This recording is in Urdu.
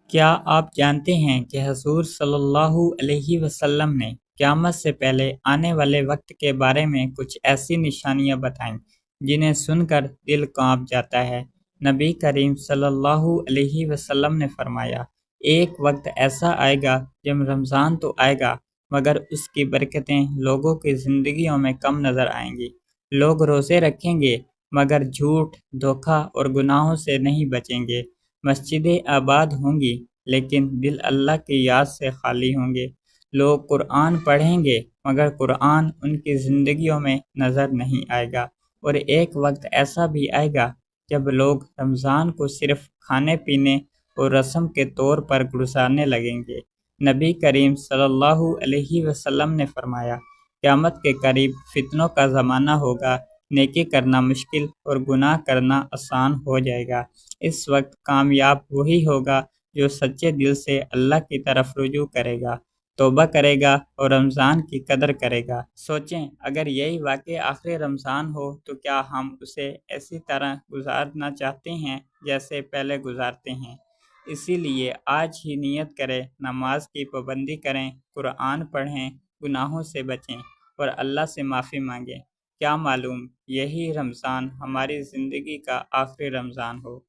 کیا آپ جانتے ہیں کہ حضور صلی اللہ علیہ وسلم نے قیامت سے پہلے آنے والے وقت کے بارے میں کچھ ایسی نشانیاں بتائیں جنہیں سن کر دل کانپ جاتا ہے؟ نبی کریم صلی اللہ علیہ وسلم نے فرمایا، ایک وقت ایسا آئے گا جب رمضان تو آئے گا مگر اس کی برکتیں لوگوں کی زندگیوں میں کم نظر آئیں گی۔ لوگ روزے رکھیں گے مگر جھوٹ، دھوکہ اور گناہوں سے نہیں بچیں گے۔ مسجدیں آباد ہوں گی لیکن دل اللہ کی یاد سے خالی ہوں گے۔ لوگ قرآن پڑھیں گے مگر قرآن ان کی زندگیوں میں نظر نہیں آئے گا۔ اور ایک وقت ایسا بھی آئے گا جب لوگ رمضان کو صرف کھانے پینے اور رسم کے طور پر گزارنے لگیں گے۔ نبی کریم صلی اللہ علیہ وسلم نے فرمایا، قیامت کے قریب فتنوں کا زمانہ ہوگا، نیکی کرنا مشکل اور گناہ کرنا آسان ہو جائے گا۔ اس وقت کامیاب وہی ہوگا جو سچے دل سے اللہ کی طرف رجوع کرے گا، توبہ کرے گا اور رمضان کی قدر کرے گا۔ سوچیں، اگر یہی واقعی آخری رمضان ہو تو کیا ہم اسے ایسی طرح گزارنا چاہتے ہیں جیسے پہلے گزارتے ہیں؟ اسی لیے آج ہی نیت کریں، نماز کی پابندی کریں، قرآن پڑھیں، گناہوں سے بچیں اور اللہ سے معافی مانگیں۔ کیا معلوم یہی رمضان ہماری زندگی کا آخری رمضان ہو۔